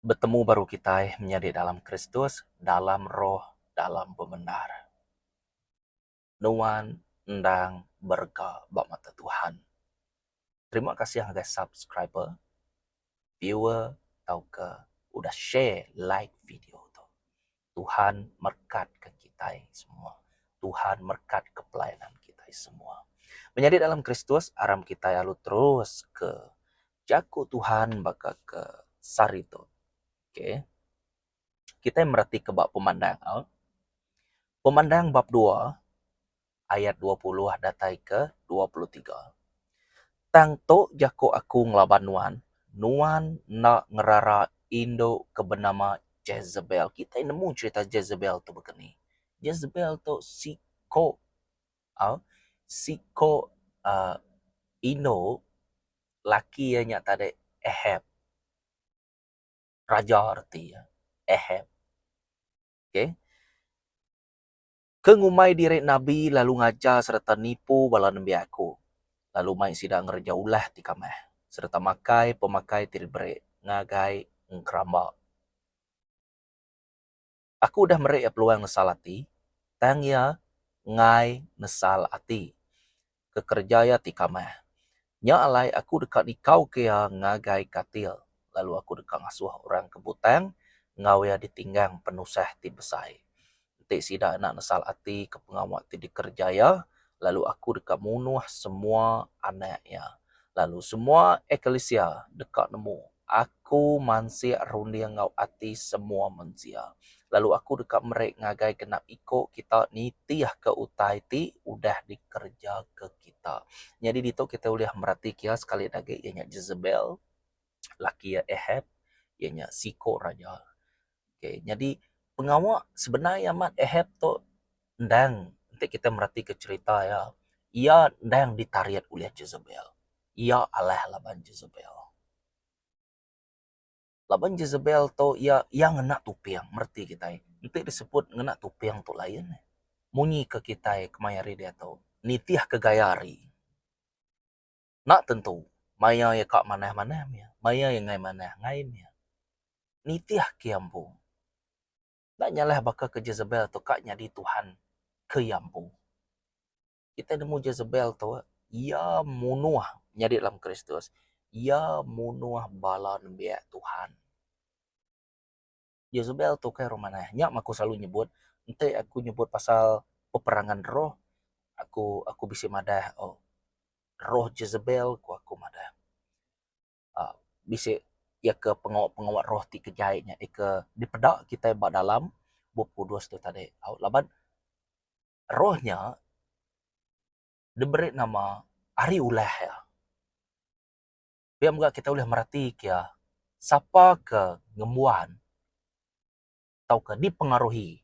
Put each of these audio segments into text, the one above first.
Bertemu baru kita menjadi dalam Kristus, dalam roh, dalam benar. Nuan endang berga bak mata Tuhan. Terima kasih yang guys subscriber, viewer, atau ke udah share, like video tu. Tuhan berkat ke kita semua. Tuhan berkat ke pelayanan kita semua. Menjadi dalam Kristus, aram kita lalu terus ke jaku Tuhan baka ke sarito. Okay. Kita merhati ke bab pemandangan. Pemandang bab 2 ayat 20 datai ke 23. Tang to jako aku ngelaban nuan nak ngerara Indo ke bernama Jezebel. Kita nemu cerita Jezebel tu begini. Jezebel tu siko Indo laki yang tadi Ahab. Raja arti ya. Ahab. Okay. Kengumai diri Nabi lalu ngajar serta nipu bala nabi aku. Lalu mai sidang ngerja ulah ti kameh. Serta pemakai tiribere ngagai ngkramba. Aku dah merek peluang nesal hati. Tang ya ngai nesal hati. Kekerjaya ti kameh. Nya alai aku dekat nikau ke ya ngagai katil. Lalu aku dekat ngasuh orang kebutang. Ngau ya ditinggang penusah ti besai. Tik sida nak nesal hati ke pengawak ti dikerjaya. Lalu aku dekat munuh semua anaknya. Lalu semua eklesia dekat nemu. Aku mansia rundia ngau hati semua manusia. Lalu aku dekat merek ngagai kenap ikut kita nitiah ke utai ti udah dikerja ke kita. Jadi dito kita boleh merhati kia sekali lagi ianya Jezebel, laki ya Ahab, ianya siko raja. Okay, jadi pengawak sebenarnya amat Ahab tu ndang nanti kita merhati ke cerita ya. Ia ndang ditariat oleh Jezebel. Ia alah laban Jezebel. Laban Jezebel tu ia ngena tupiang, merti kita. Nanti disebut ngena tupiang tu lain. Munyi ke kita kemayari dia tu. Nitiah kegayari. Nak tentu. Maya ya kak mana-mana ya. Maya yang ngai mana ngai ya. Nitiah kiampu. Tak nyalah bakal ke Jezebel tu kak nyadi Tuhan ke yampu. Kita nemu Jezebel tu, ia munuh nyadi dalam Kristus. Ia munuh bala nabi Tuhan. Jezebel tu kayak romana. Nyak aku selalu nyebut, nanti aku nyebut pasal peperangan roh, aku bisa madah roh Jezebel aku madah. Bisa ya ke pengawat roh ti kejaitnya ke dipedak kita bak dalam buku kudus tu tadi. Laban rohnya diberi nama Ari Ulah ya. Biar juga kita boleh merhati ya, siapa ke ngembuan atau ke dipengaruhi.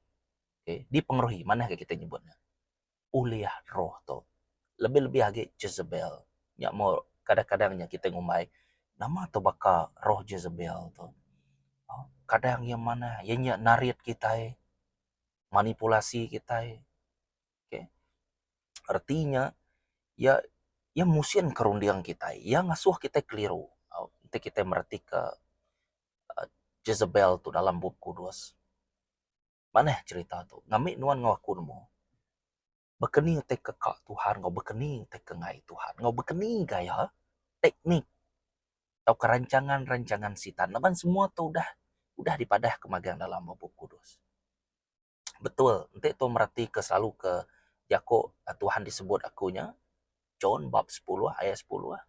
Okay, dipengaruhi, mana ke kita nyebutnya? Uliah roh tu. Lebih-lebih lagi Jezebel. Ya mau kadang-kadangnya kita ngumai nama tu bakal roh Jezebel tu. Kadang yang mana? Yang nariat kita, manipulasi kita. Okay. Artinya ya musian kerundiang kita. Ya ngasuh kita keliru. Nanti kita merhati ke Jezebel tu dalam buku kudus. Mana cerita tu? Ngamik nuan ngawaku nemu. Bekeni te kekak Tuhan, ngau bekeni te kengai Tuhan. Ngau bekeni gaya teknik atau kerancangan-rancangan sitan. Naban semua tu udah dipadah kemagang dalam buku kudus. Betul, nanti tu merhati ke selalu ke Yakub Tuhan disebut akunya. John bab 10 ayat 10.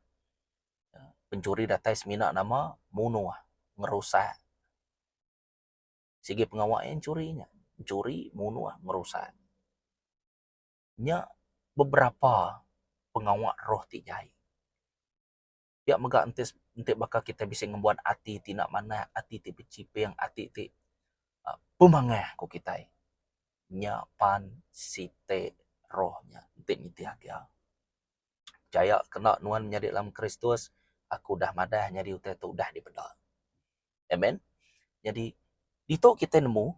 Pencuri datai semina nama munuh, ngerusak. Sigi pengawak yang curinya. Mencuri, munuh, ngerusak. Nya beberapa pengawak roh ti jai. Biak megak nanti bakal kita bisa membuat hati tidak mana, hati ti becipeng, hati ti pemangah ku kita. Nya pan site rohnya. Nanti nyiti ya. Jaya kena nuan menjadi dalam Kristus, aku dah madah nyari utai tu dah dipedal. Amen. Jadi itu kita nemu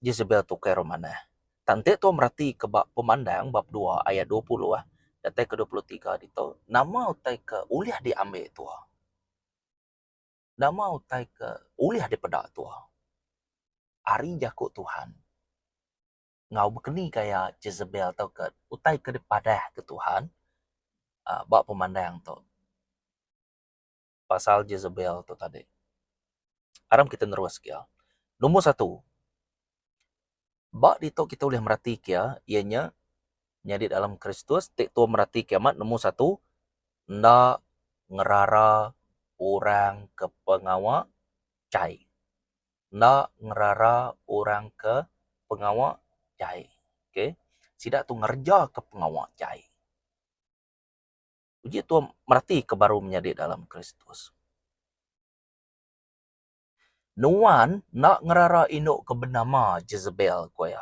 Jezebel tu kaya romana. Tante tu merhati ke bab pemandang bab 2 ayat 20 datai ke 23 itu nama utai ke uliah diambil tu. Nama utai ke ulih daripada tua. Ari jakuk Tuhan. Ngau berkeni kayak Jezebel tau ke utai ke daripada ke Tuhan. Bak pemandang tu. Pasal Jezebel tu tadi. Aram kita nerus kia. Nombor satu. Bak dito kita boleh merhati kia. Ianya nyadi dalam Kristus. Tik tu merhati kiamat. Nombor satu. Ndak ngerara orang ke pengawak cai. Ndak ngerara orang ke pengawak cai. Okay. Sidak tu ngerja ke pengawak cai. Uji tu merhati ke baru menjadi dalam Kristus. Nuan nak ngerara induk ke bernama Jezebel kuya.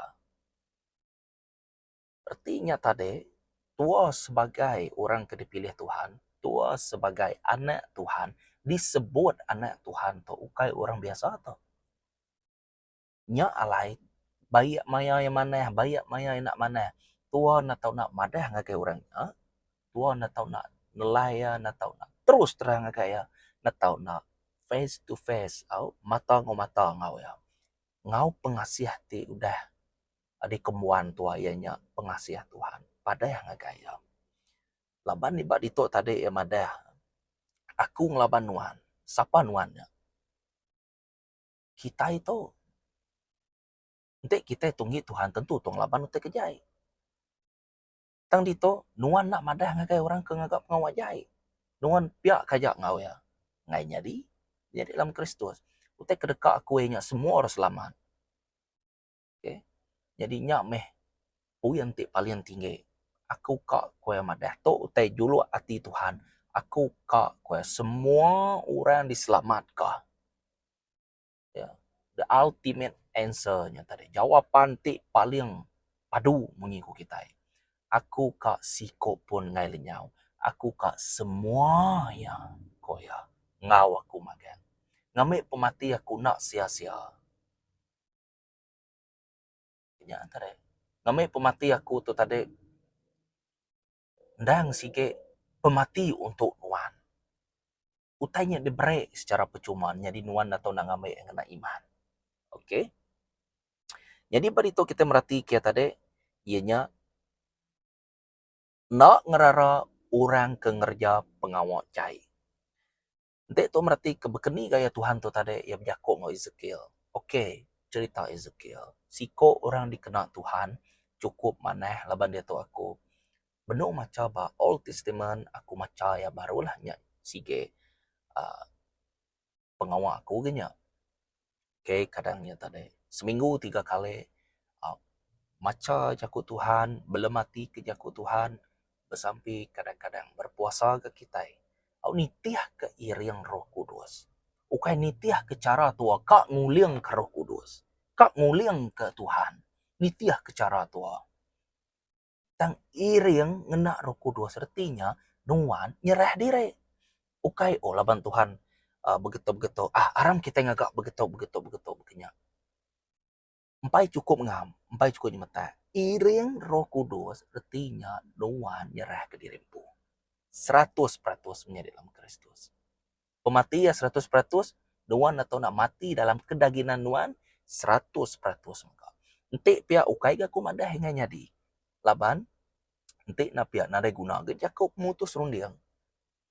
Artinya tadi, tua sebagai orang ke dipilih Tuhan, tua sebagai anak Tuhan, disebut anak Tuhan tu ukai orang biasa tu. Nya alai, bayak maya yang mana, bayak maya yang nak mana. Tua nak tahu nak madah ngakai orang. Tua nak tahu nak nelaya, nak tahu nak terus terang ngakai ya. Nak tahu nak face to face, mata ngau mata ngau ya. Ngau pengasih ti udah adik kemuan tua ianya pengasih Tuhan. Pada yang ngakai ya. Laban ni bak ditok tadi ya madah. Aku ngelaban nuan. Siapa nuannya? Kita itu. Nanti kita tunggu Tuhan tentu tong laban untuk kejai. Tang dito, nuan nak madah ngakai orang ke ngagap ngawak jai. Nuan piak kajak ngau ya. Ngai jadi dalam Kristus. Utai kedekak aku yang semua orang selamat. Okay. Jadi nyak meh puyan ti paling tinggi. Aku kak kue madah to utai julu hati Tuhan. Aku kak kue semua orang diselamatkan. Ya. The ultimate answer-nya tadi. Jawapan ti paling padu mengiku kita. Aku kak siko pun ngai lenyau. Aku kak semua yang koya ngau aku makan. Ngamik pemati aku nak sia-sia. Ya tadi. Ngamik pemati aku tu tadi. Ndang sige pemati untuk nuan. Utainya diberi secara percuma. Jadi nuan atau nak ngamik yang kena iman. Okey. Jadi pada itu kita merhati kia tadi. Ianya nak ngerara orang ke ngerja pengawak cai. Nanti tu merhati kebekeni gaya Tuhan tu tadi yang berjakuk dengan Ezekiel. Okey, cerita Ezekiel. Siko orang dikena Tuhan, cukup maneh laban dia tu aku. Benar macam ba Old Testament, aku macam ya barulah nya sige pengawak aku genya. Okey, kadangnya tadi. Seminggu 3 kali maca jakut Tuhan, belum mati ke jakut Tuhan, bersampai kadang-kadang berpuasa ke kita. Au nitiah ke iriang Roh Kudus. Ukai nitiah ke cara tua kak nguliang ke Roh Kudus. Kak nguliang ke Tuhan. Nitiah ke cara tua. Tang iriang ngena Roh Kudus artinya nuan nyerah diri. Ukai laban Tuhan begitu-begitu. Aram kita ngagak begitu begini. Empai cukup ngam, empai cukup nyemata. Iriang Roh Kudus artinya nuan nyerah ke dirimu. 100% menjadi dalam Kristus. Pemati ya 100%, nuan atau nak mati dalam kedaginan nuan 100% maka. Nanti pihak ukai aku madah hingga nyadi. Laban, nanti nak pihak nadai guna ke jakuk mutus rundiang.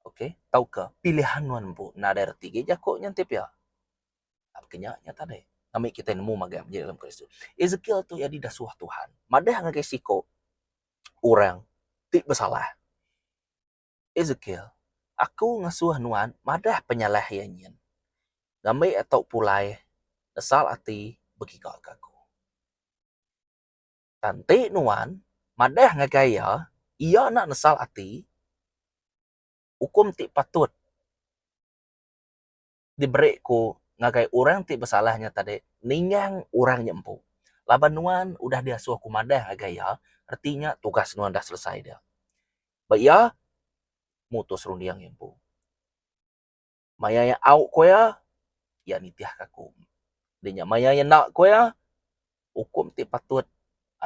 Okey, tahu ke pilihan nuan pun nadai reti ke jakuk nanti pihak. Akhirnya nyata deh. Kami kita nemu magam menjadi dalam Kristus. Ezekiel tu jadi dasuah Tuhan. Madah ngakai siko orang tik bersalah. Ezekiel, aku ngasuh nuan, madah penyalah yang gamai atau pulai, nesal hati begigak aku. Tanti nuan, madah ngagaya, ia nak nesal hati, hukum tik patut diberi ku ngagai orang tik bersalahnya tadi, ningang orang nyempu. Laban nuan udah diasuh ku madah ngagaya, artinya tugas nuan dah selesai dia. Baik mutus rundiang nyempu. Maya yang au koya, ya nitiah kaku. Dinya maya yang nak koya, hukum ti patut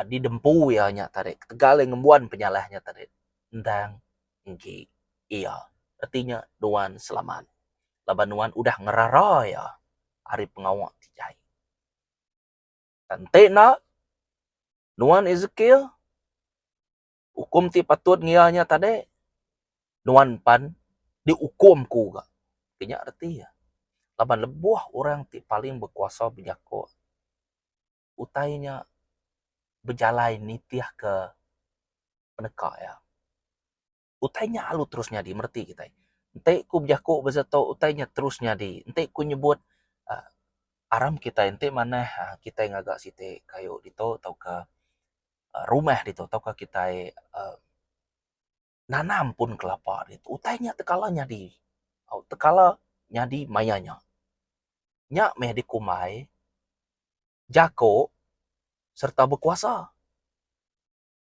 didempu ya nya tarik. Tegal yang ngembuan penyalahnya tarik. Ndang ngki iya. Artinya doan selamat. laban nuan udah ngerara ya hari pengawak tijai. Tante na nuan Ezekiel hukum ti patut ngianya tadi nuan pan dihukum ku ga. Kenya arti ya. Laban lebuah orang ti paling berkuasa berjako. Utainya berjalan nitiah ke peneka ya. Utainya alu terus nyadi, merti kita. Ente ku berjako bezato utainya terus nyadi. Ente ku nyebut aram kita ente mana kita yang agak site kayu dito atau ke rumah dito atau ke kita nanam pun kelapa dito. Utainya tekala nyadi. Tekala nyadi mayanya. Nyak meh dikumai jako serta berkuasa.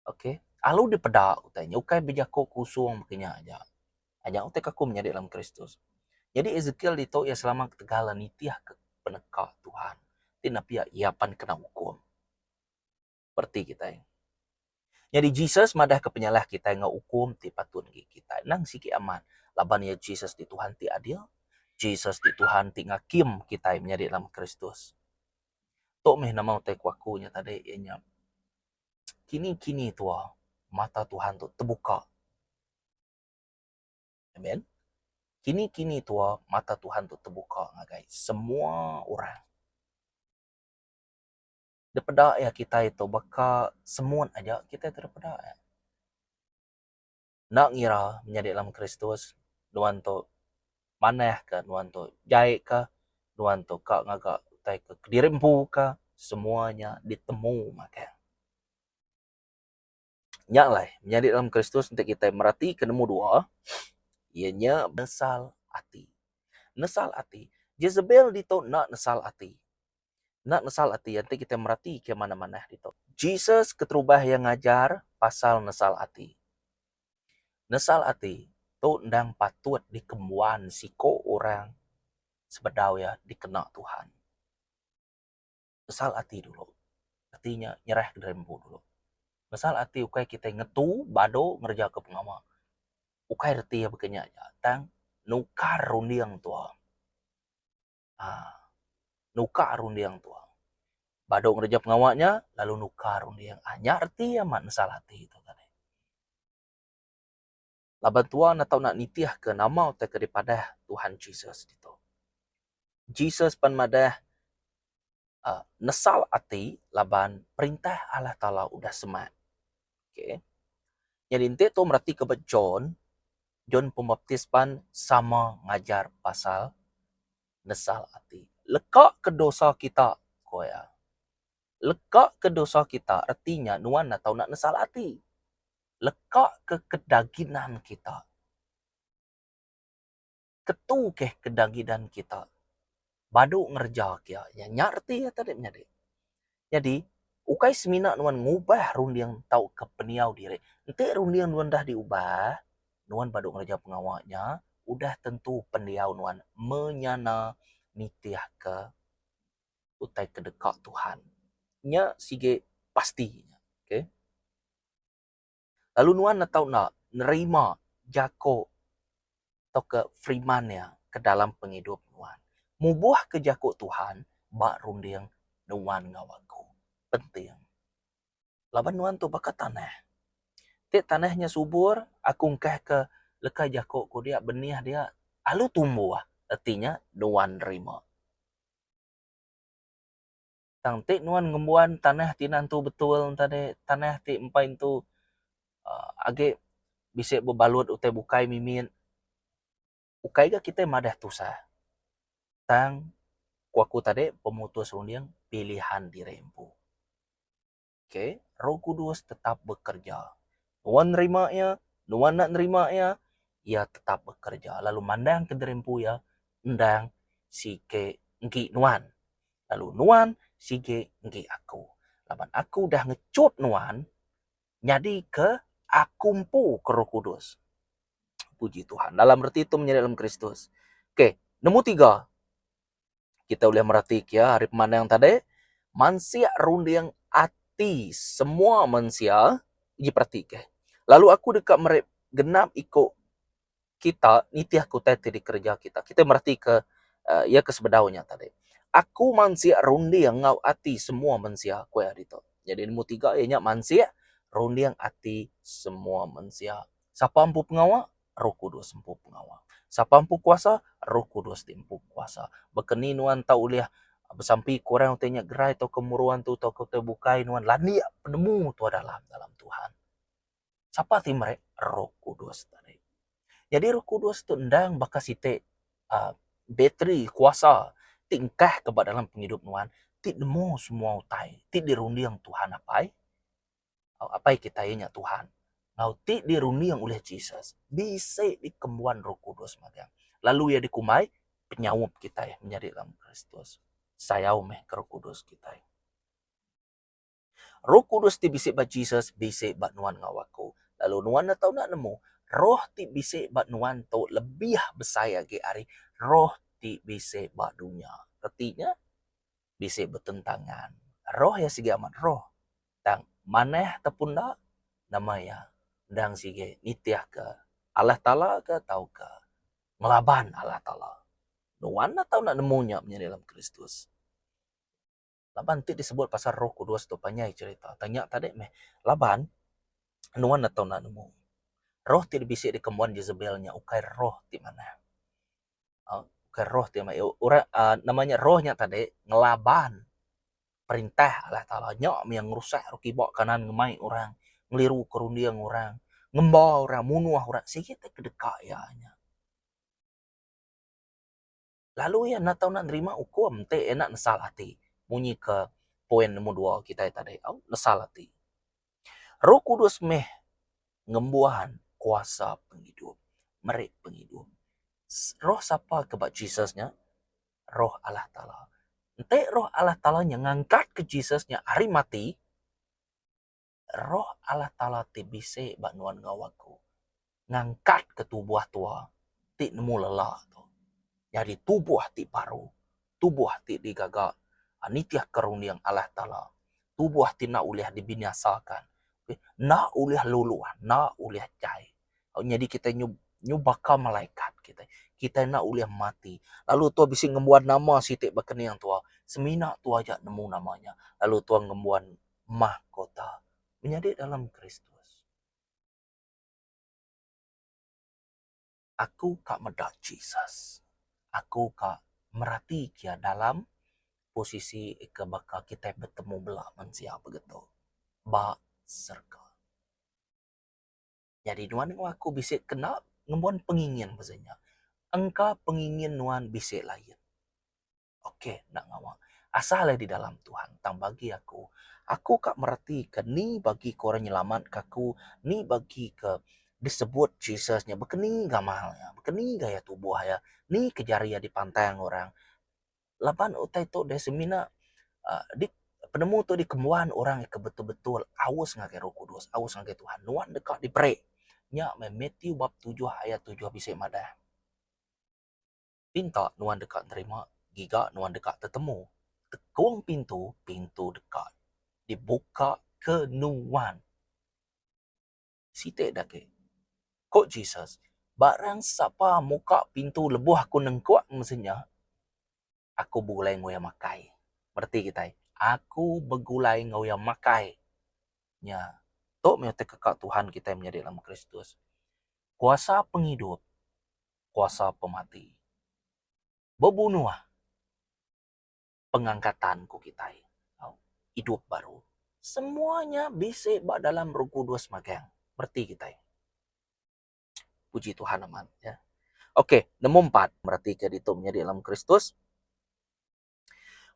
Okey. Alu di pedak utainya ukai berjako kusung makanya aja. Aja utai kaku menjadi dalam Kristus. Jadi Ezekiel dito ya selama tegala nitiah ke peneka Tuhan. Tina pia iapan kena hukum. Seperti kita yang. Jadi Jesus madah ke penyalah kita yang hukum ti patun kita. Nang siki aman. Laban ya Jesus di Tuhan ti adil. Jesus di Tuhan ti ngakim kita menjadi dalam Kristus. Tok meh nama utai kuakunya tadi ianya. Kini tua mata Tuhan tu terbuka. Amen. Kini tua mata Tuhan tu terbuka guys. Semua orang. Daripada ya kita itu baka semua aja kita daripada ya. Nak ngira menjadi dalam Kristus nuan tu maneh ka nuan tu jai ka nuan tu ka ngaga utai ke dirimpu ka semuanya ditemu maka. Nyak lah menjadi dalam Kristus untuk kita merati kenemu dua ianya nesal hati. Nesal hati. Jezebel dito nak nesal hati. Nak nesal hati nanti kita merati ke mana-mana dito. Jesus keterubah yang ngajar pasal nesal hati. Nesal hati tu ndang patut dikembuan siko orang sebedau ya dikena Tuhan. Nesal hati dulu. Artinya nyerah ke rembu dulu. Nesal hati ukai kita ngetu bado ngerja ke pengama. Ukai reti ya bekenya tang nukar rundiang tua. Nukar rundiang tua. Bado ngerja pengawaknya lalu nukar rundiang. Arti ya mak nesal hati itu tadi. Laban tuan atau nak nitiah ke nama atau daripada Tuhan Jesus itu. Jesus pan madah nesal hati laban perintah Allah Ta'ala udah semat. Okay. Jadi ente tu merati ke John Pembaptis pan sama ngajar pasal nesal hati. Lekak ke dosa kita koya. Lekak ke dosa kita artinya nuan atau nak nesal hati. Lekak ke kedaginan kita. Ketu ke kedaginan kita. Badu ngerja kia. Ya nyarti ya tadi menjadi. Jadi, ukai semina nuan ngubah rundiang tau ke peniau diri. Nanti rundiang nuan dah diubah, nuan badu ngerja pengawaknya, udah tentu pendiau nuan menyana nitiah ke utai kedekat Tuhan. Nya sige pasti. Okay? Lalu nuan atau nak nerima jako atau ke firmannya ke dalam penghidup nuan. Mubuah ke jako Tuhan, bak rundiang nuan ngawaku. Penting. Laban nuan tu baka tanah. Tik tanahnya subur, aku ngkah ke lekai jako ku dia, benih dia, alu tumbuh. Artinya nuan nerima. Tang tik nuan ngembuan tanah tinan tu betul tadi, tanah tik empain tu age bisa berbalut utai bukai mimin. Ukai ga kita madah tusah. Tang kuaku tadi pemutus rundiang pilihan dirempu. Okay, Roh Kudus tetap bekerja. Nuan nerimanya, nuan nak nerimanya, ia tetap bekerja. Lalu mandang ke dirempu ya, endang si ke ngki nuan. Lalu nuan si ke ngki aku. Laban aku dah ngecut nuan, jadi ke akumpu ke Roh Kudus. Puji Tuhan. Dalam arti itu menjadi dalam Kristus. Oke, nomor 3. Kita boleh meratik ya, hari pemandang tadi. Mansia rundiang ati. Semua mansia, diperhatikan. Lalu aku dekat mereka genap ikut kita nitiah kutai di kerja kita. Kita merti ke ya ke sebedaunya tadi. Aku mansia rundi yang ngau ati semua mansia kue adito. Jadi ilmu tiga ianya mansia rundi yang ati semua mansia. Siapa ampu pengawa? Roh Kudus empu pengawa. Siapa ampu kuasa? Roh Kudus empu kuasa. Bekeni nuan tau uliah besampi kurang utenya gerai atau kemuruan tu atau kau bukai nuan lani penemu tu dalam Tuhan. Siapa ti mereka? Roh Kudus tadi. Jadi Roh Kudus tu ndang bakasite bateri kuasa tingkah kepada dalam penghidup nuan ti nemu semua utai ti dirundi yang Tuhan apa kita inya Tuhan ngau ti dirundi yang oleh Jesus bisa dikembuan Roh Kudus magang lalu ya dikumai penyaup kita ya menjadi dalam Kristus sayau meh ke Roh Kudus kita ya. Roh Kudus ti bisik ba Jesus bisik ba nuan ngawaku lalu nuan na tau nak nemu roh ti bisik ba nuan tau lebih besaya ge ari roh ti bisik ba dunia artinya bisik bertentangan roh ya sige amat roh tang maneh tepun dak namanya dang sige nitiah ke Allah Ta'ala ke tau ke ngelaban Allah Ta'ala nuan na tau nak nemunya menjadi dalam Kristus laban ti disebut pasal Roh Kudus tu panyai cerita tanya tadi meh laban nuan na tau nak nemu roh ti bisik di kemuan Jezebelnya ukai roh ti mana ukai roh ti mana namanya rohnya tadi ngelaban perintah Allah Ta'ala nyok yang rusak rukibok kanan ngemai orang ngeliru kerundiang orang ngembawa orang munuah orang sikit kedekak ya lalu ya nak tahu nak nerima hukum te enak nesal hati bunyi ke poin nomor 2 kita tadi nesal hati Roh Kudus meh ngembuahan kuasa penghidup merek penghidup roh siapa kebat Jesusnya roh Allah Ta'ala ente roh Allah Ta'ala yang ngangkat ke Jesusnya hari mati roh Allah Ta'ala ti bise banuan ngawaku ngangkat ke tubuh tua ti nemu lelah tu jadi tubuh ti baru tubuh ti digagak anitiah keruniang Allah Ta'ala tubuh ti na uliah dibinasakan na uliah luluah na uliah cai jadi kita nyubaka malaikat kita na uliah mati lalu tua bisa ngembuat nama sitik bekeni yang tua semina tua aja nemu namanya lalu tua ngembuat mahkota menjadi dalam Kristus aku kak medak Jesus aku kak merati kia dalam posisi ke bakal kita bertemu belah manusia begitu ba circle jadi nuan aku bisa kena ngembuan pengingin maksudnya engkau pengingin nuan bisa lain oke nak ngawang asal di dalam Tuhan tang bagi aku kak merati ke ni bagi korang nyelamat kaku ni bagi ke disebut Jesusnya bekeni gamalnya bekeni gaya tubuh ya ni kejaria di pantai orang lapan utai tu desemina di penemu tu di kemuan orang ke betul-betul aus ngakai Roh Kudus aus ngakai Tuhan nuan dekat di pre nya Matthew bab 7 ayat 7 bisa madah pinta nuan dekat terima giga nuan dekat tertemu tekung pintu dekat dibuka ke nuan sitek dake kok Jesus barang siapa muka pintu lebuh aku nengkuak mestinya aku begulai ngoyak makai berarti kita aku begulai ngoyak makai nya tok menyata kekak Tuhan kita yang menjadi dalam Kristus kuasa penghidup kuasa pemati bebunuh pengangkatanku kita hidup baru semuanya bisa dalam Roh Kudus magang berarti kita puji Tuhan aman ya oke nomor 4 berarti jadi itu menjadi dalam Kristus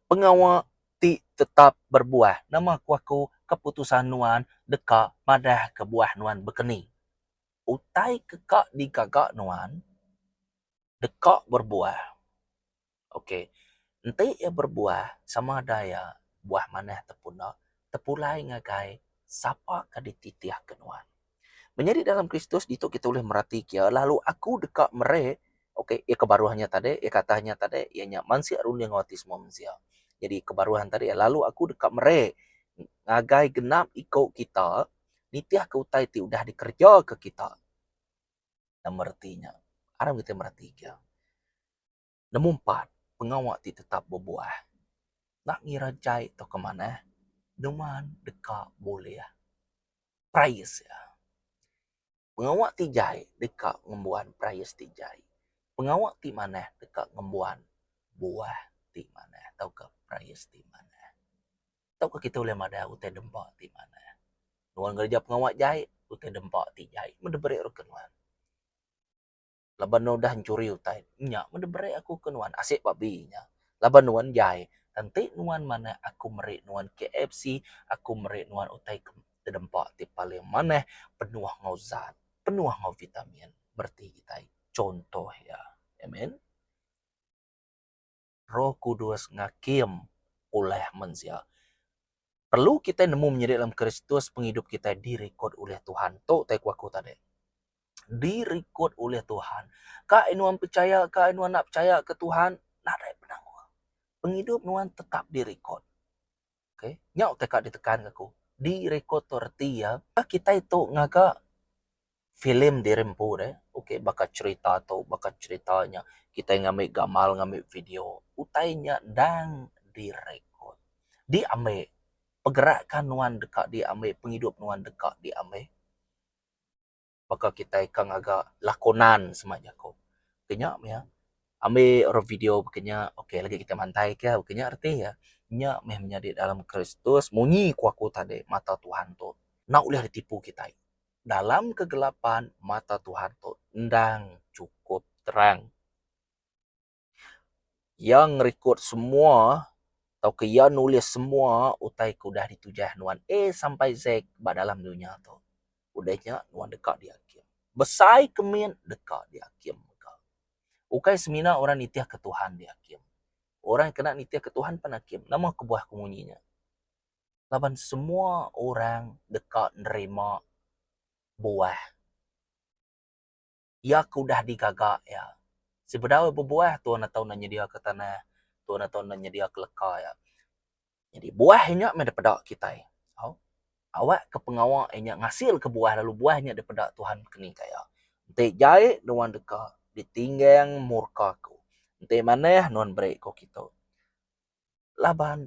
pengawal ti tetap berbuah nama aku keputusan nuan deka madah ke buah nuan bekeni utai kekak di gagak nuan dekak berbuah oke ente ya berbuah sama daya buah mana tepuna tepulai ngagai sapa kadititiah kenuan menjadi dalam Kristus itu kita boleh merhati kia lalu aku dekat mere oke ya kebaruhannya tadi ya katanya tadi ya nyaman sih arun yang ngawati semua manusia jadi kebaruhan tadi ya lalu aku dekat mere ngagai genap ikut kita nitiah ke utai ti udah dikerja ke kita dan mertinya Haram kita merhatikan. Nombor 4, pengawak ti tetap berbuah. Nak ngira jai atau kemana? Deman dekat boleh ya. Price ya. Pengawak ti jai dekat ngembuan price ti jai. Pengawak ti mana dekat ngembuan buah ti mana. Tahu ke price ti mana? Tahu ke kita boleh mada utai dempak ti mana? Nuan kerja pengawak jai, utai dempak ti jai. Mendeberik rukenuan. Laban no dah hancuri utai. Nya, mendeberik aku kenuan. Asyik babinya. Laban nuan jai. Nanti nuan mana aku merik nuan KFC, aku merik nuan utai terdempak ti paling mana penuh ngau zat, penuh ngau vitamin. Berarti kita contoh ya. Amen. Roh Kudus ngakim oleh manusia. Perlu kita nemu menjadi dalam Kristus, penghidup kita direkod oleh Tuhan. Tok tak aku tadi. Direkod oleh Tuhan. Kak inuan percaya, kak inuan nak percaya ke Tuhan, nak ada penang. Penghidup nuan tetap direkod. Okay? Nyau tekak ditekan aku. Direkod torti ya. Kita itu ngagak film dirempu deh. Okay, bakat cerita atau bakat ceritanya. Kita ngambil gamal, ngambil video. Utainya dan direkod. Diambil. Pergerakan nuan dekat diambil. Penghidup nuan dekat diambil. Maka kita akan agak lakonan semacam aku. Kenyak ya. Ambil orang video bekenya, okey lagi kita mantai ke, bekenya arti ya. Nya meh menjadi dalam Kristus, munyi kuaku tadi mata Tuhan tu. Nak boleh ditipu kita. Dalam kegelapan mata Tuhan tu ndang cukup terang. Yang record semua atau ke yang nulis semua utai ku dah ditujah nuan sampai Z dalam dunia tu. Udahnya nuan dekat di hakim. Besai kemin dekat di hakim. Ukai semina orang nitiah ke Tuhan di hakim. Orang yang kena nitiah ke Tuhan pun hakim. Nama kebuah kemunyinya. Laban semua orang dekat nerima buah. Ya kudah digagak ya. Sebenarnya berbuah Tuhan tahu nak nyedia ke tanah. Tuhan tahu nak nyedia ke leka ya. Jadi buahnya daripada kita. Oh. Awak ke pengawak ngasil ke buah lalu buahnya daripada Tuhan kini kaya. Nanti jai nuan dekat ditinggang murkaku. Nanti mana nuan break ko kita. Laban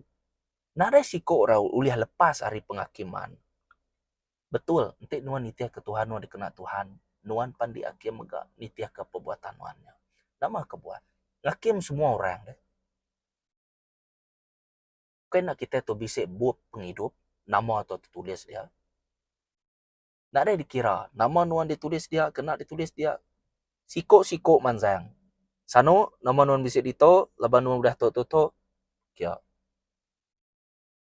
nada siko rau uliah lepas hari penghakiman. Betul, nanti nuan nitiah ke Tuhan, nuan dikena Tuhan. Nuan pandi hakim juga nitiah ke perbuatan nuannya. Nama kebuat. Ngakim semua orang. Deh. Kena kita tu bisa buat penghidup, nama atau ditulis dia. Nak ada dikira, nama nuan ditulis dia, kena ditulis dia. Siko-siko manzang. Sano, nama nuan bisa dito, laban nuan udah to. Kya.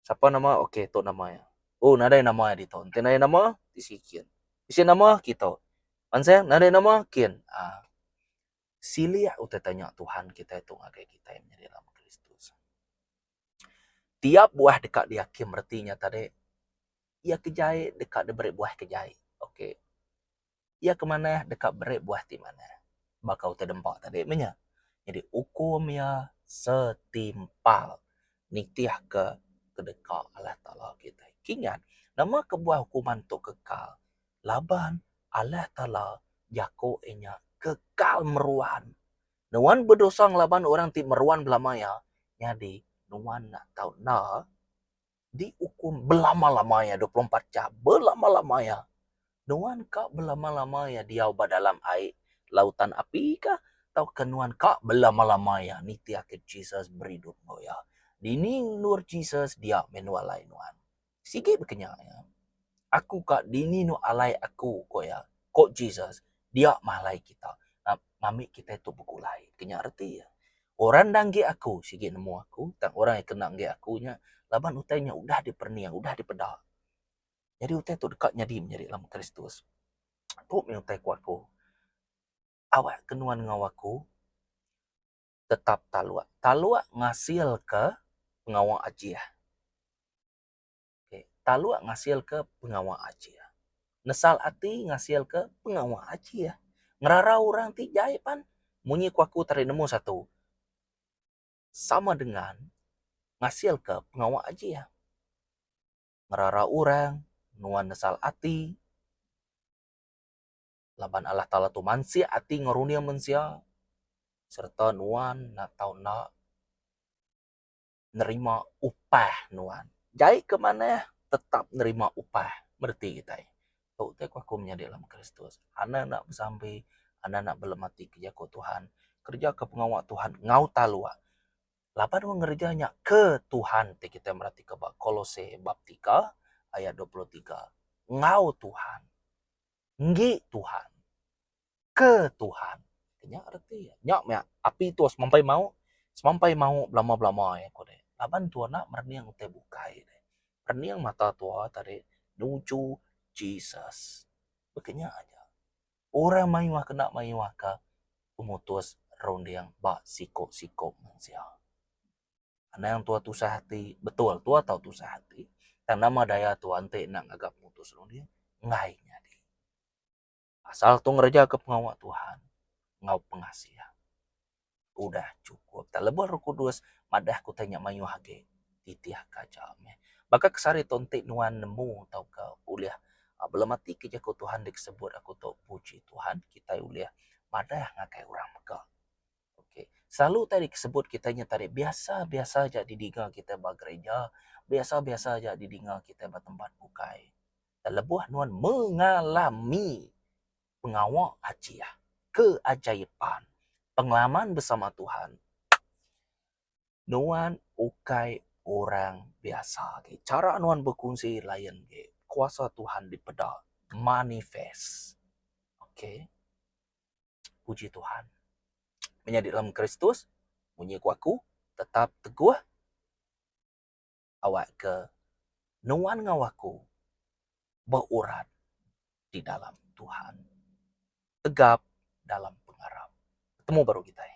Siapa nama? Okey, to namanya. Oh, nada nama dito. Nanti nada nama, disikin. Isi nama, kita. Mansang, nada nama, kin. Silia udah tanya Tuhan kita itu ngagai kita yang menjadi dalam Kristus. Tiap buah dekat di hakim artinya tadi, ia kejai dekat dia beri buah kejai. Okey. Ia kemana dekat beri buah di mana? Bakal terdempak tadi punya. Jadi hukumnya setimpal. Nitiah ke dekat Allah Ta'ala kita. Ingat, nama kebuah hukuman tu kekal. Laban Allah Ta'ala jako enya kekal meruan. Nuan berdosa ngelaban orang ti meruan belamaya. Jadi, nuan nak tahu na dihukum belama-lamanya 24 jam. Belama-lamanya. Nuan kak belama-lamanya dia dalam air lautan api kah? Tahu kenuan kak belama-lamanya. Nitiah ke Jesus beridut ya. Dini nur Jesus dia menualai nuan. Sikit berkenya ya. Aku kak dini nu alai aku ko ya. Kok Jesus dia malai kita. Mami kita itu bergulai. Kena arti ya. Orang danggi aku, sikit nemu aku. Tak orang yang kena nggi akunya. Laban utainya udah diperniang, udah dipedak. Jadi utai itu dekatnya dia menjadi dalam Kristus. Tuk utai ku aku. Awak kenuan ngawaku. Tetap taluak. Taluak ngasil ke pengawak ajiah. Okay. Taluak ngasil ke pengawak ajiah. Nesal hati ngasil ke pengawak ajiah. Ngerara orang ti jai pan. Munyi ku aku tarik nemu satu. Sama dengan ngasil ke pengawak ajiah. Ngerara orang, nuan nesal hati. Laban Allah Ta'ala tu mansia ati ngarunia mansia, serta nuan nak tahu nak nerima upah nuan. Jai ke mana tetap nerima upah. Berarti kita. Tuh teh aku menjadi dalam Kristus. Anda nak bersampai, Anda nak berlemati kerja ke Tuhan. Kerja ke pengawal Tuhan. Ngau talua. Lapan orang ngerjanya ke Tuhan. Kita merhati ke Kolose bab 3 ayat 23. Ngau Tuhan. Ngi Tuhan. Ke Tuhan. Kenya arti ya. Nyak ya. Api tu semampai mau belama-belama ya kode. Laban tua nak merniang te bukai deh. Merniang mata tua tadi nuju Jesus. Begini aja. Orang mayuah kena mayuah ka umutus rondiang ba siko manusia. Ana yang tua tusah hati, betul tua tahu tusah hati. Dan nama daya tua ante nak agak mutus rondiang ngainya di. Asal tu ngerja ke pengawal Tuhan, ngau pengasih. Udah cukup. Tak lebih Roh Kudus madah ku tanya mayu hage titiah kajam. Maka kesari tontik nuan nemu tau ke uliah belum mati kerja ku Tuhan disebut aku tau puji Tuhan kita uliah madah ngakai orang maka. Okey. Selalu tadi disebut kitanya tadi biasa-biasa aja didengar kita bergereja, biasa-biasa aja didengar kita bertempat bukai. Terlebih nuan mengalami pengawal ajiah, keajaiban, pengalaman bersama Tuhan. Nuan ukai orang biasa. Cara nuan berkongsi lain. Kuasa Tuhan di peda. Manifest. Okay. Puji Tuhan. Menjadi dalam Kristus. Bunyi kuaku. Tetap teguh. Awak ke. Nuan ngawaku. Berurat. Di dalam Tuhan. Tegap dalam pengarap. Ketemu baru kita.